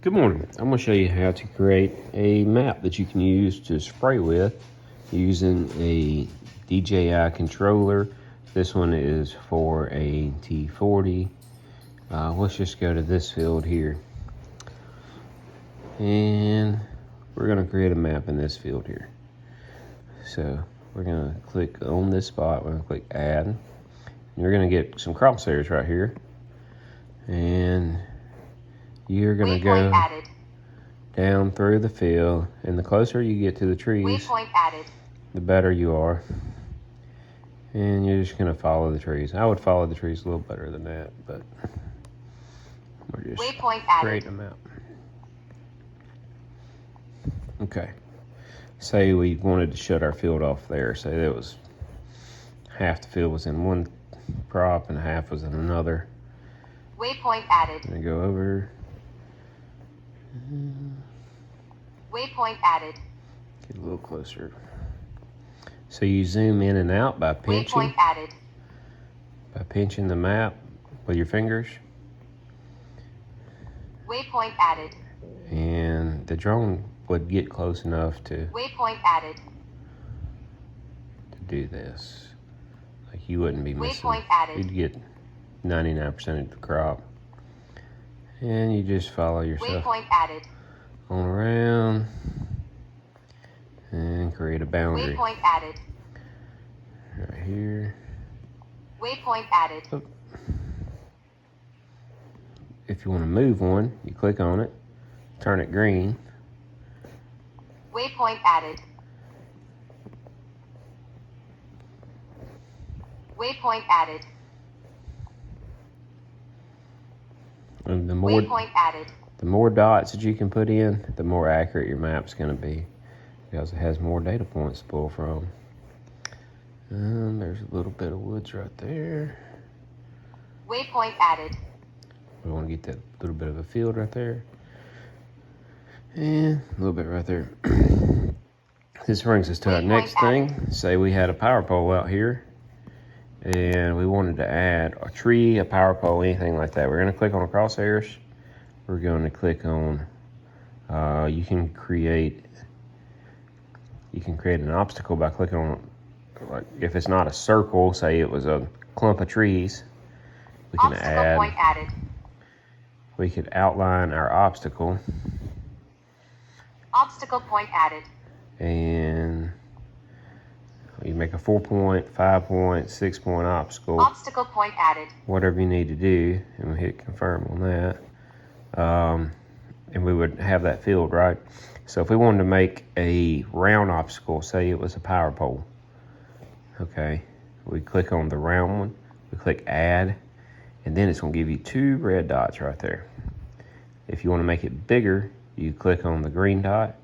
Good morning. I'm going to show you how to create a map that you can use to spray with using a DJI controller. This one is for a T40. Let's just go to this field here. And we're going to create a map in this field here. So we're going to click on this spot. We're going to click add. And you're going to get some crosshairs right here. And you're going to go down through the field, and the closer you get to the trees, the better you are. And you're just going to follow the trees. I would follow the trees a little better than that, but we're just creating a map. Okay. Say we wanted to shut our field off there. Say that was half the field was in one crop and half was in another. Waypoint added. I'm gonna go over. Waypoint added. Get a little closer. So you zoom in and out by pinching. Waypoint added. By pinching the map with your fingers. Waypoint added. And the drone would get close enough to Waypoint added. do this. Like you wouldn't be missing. Waypoint added. You'd get 99% of the crop. And you just follow yourself Waypoint added. on around and create a boundary. Waypoint added. Right here. Waypoint added. Oh. If you want to move one, you click on it, turn it green. Waypoint added. Waypoint added. And the Waypoint added. more dots that you can put in, the more accurate your map's going to be, because it has more data points to pull from. And there's a little bit of woods right there. Waypoint added. We want to get that little bit of a field right there. And a little bit right there. This brings us to our next thing. Say we had a power pole out here, and we wanted to add a tree, a power pole, anything like that. We're going to click on the crosshairs. We're going to click on, you can create an obstacle by clicking on, like if it's not a circle, say it was a clump of trees, we can Obstacle point added. We could outline our obstacle. Obstacle point added. And you make a 4-point, 5-point, 6-point obstacle. Obstacle point added. Whatever you need to do, and we hit confirm on that. And we would have that field, right? So if we wanted to make a round obstacle, say it was a power pole, okay, we click on the round one, we click add, and then it's going to give you 2 red dots right there. If you want to make it bigger, you click on the green dot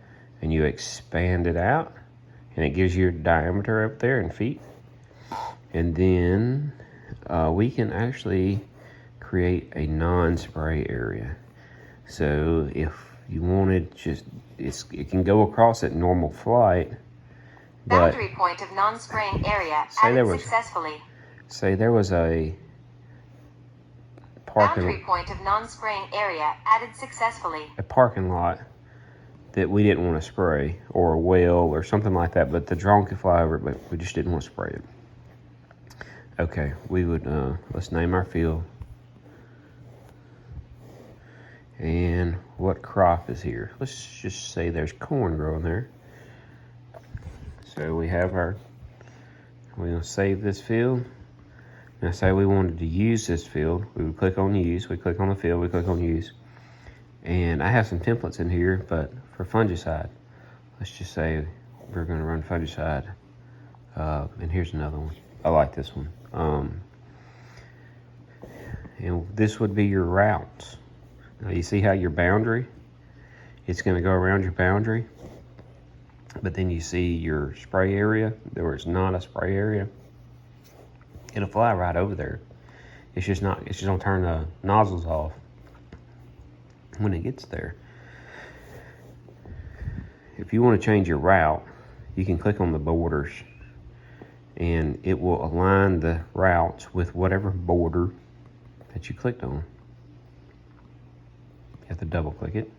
and you expand it out, and it gives you your diameter up there in feet. And then we can actually create a non-spray area. So if you wanted it can go across at normal flight. Boundary point of non-spraying area added successfully. Say there was a boundary point of non-spraying area added successfully. A parking lot that we didn't want to spray, or a well or something like that, but the drone could fly over it, but we just didn't want to spray it. Okay, we would, let's name our field. And what crop is here? Let's just say there's corn growing there. So we have we're gonna save this field. Now say we wanted to use this field, we would click on use, we click on the field, we click on use. And I have some templates in here, but for fungicide, let's just say we're gonna run fungicide. And here's another one. I like this one. And this would be your routes. Now you see how your boundary, it's gonna go around your boundary, but then you see your spray area, where it's not a spray area. It'll fly right over there. It's just gonna turn the nozzles off when it gets there. If you want to change your route, you can click on the borders, and it will align the routes with whatever border that you clicked on. You have to double click it,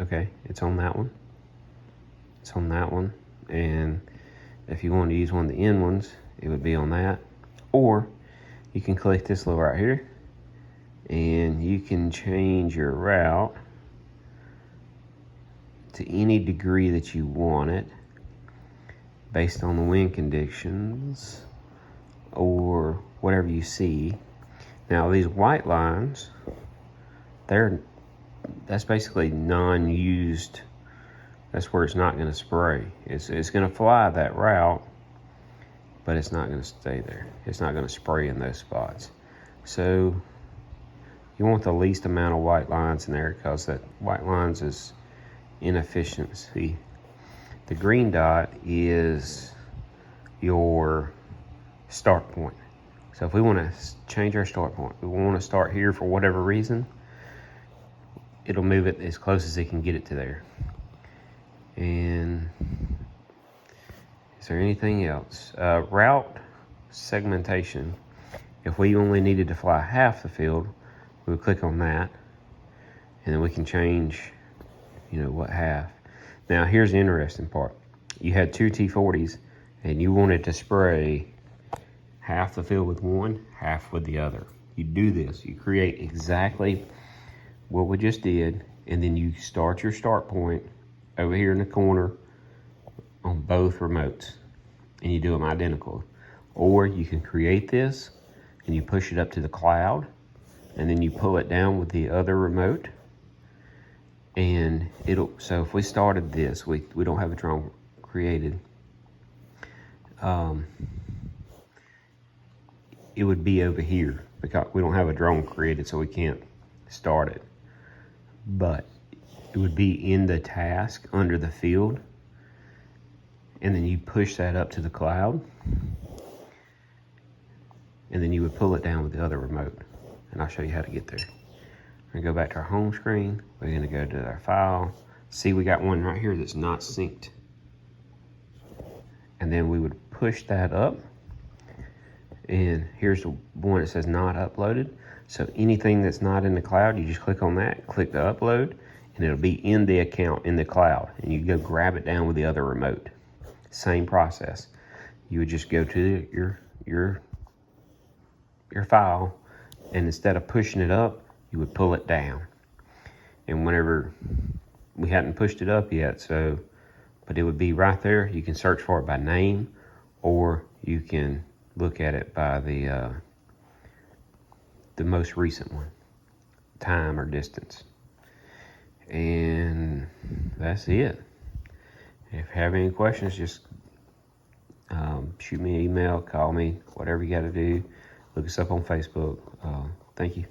Okay, it's on that one. It's on that one. And if you want to use one of the end ones, it would be on that. Or you can click this little right here, and you can change your route to any degree that you want it based on the wind conditions or whatever you see. Now these white lines, that's basically non-used. That's where it's not going to spray. It's going to fly that route, but it's not going to stay there. It's not going to spray in those spots. So you want the least amount of white lines in there, because that white lines is inefficiency. The green dot is your start point. So if we want to change our start point, we want to start here for whatever reason, it'll move it as close as it can get it to there. And is there anything else? Route segmentation. If we only needed to fly half the field, we would click on that, and then we can change, what half. Now here's the interesting part. You had two T40s, and you wanted to spray half the field with one, half with the other. You do this. You create exactly what we just did, and then you start your start point over here in the corner on both remotes, and you do them identical. Or you can create this and you push it up to the cloud, and then you pull it down with the other remote, and so if we started this, we don't have a drone created, it would be over here because we don't have a drone created, so we can't start it. But it would be in the task under the field, and then you push that up to the cloud, and then you would pull it down with the other remote, and I'll show you how to get there. We're gonna go back to our home screen. We're gonna go to our file. See, we got one right here that's not synced, and then we would push that up, and here's the one that says not uploaded. So anything that's not in the cloud, you just click on that, click the upload, and it'll be in the account in the cloud, and you go grab it down with the other remote. Same process. You would just go to your file, and instead of pushing it up, you would pull it down. And whenever we hadn't pushed it up yet, but it would be right there. You can search for it by name, or you can look at it by the most recent one, time or distance. And that's it. If you have any questions, just shoot me an email, call me, whatever you got to do. Look us up on Facebook. Thank you.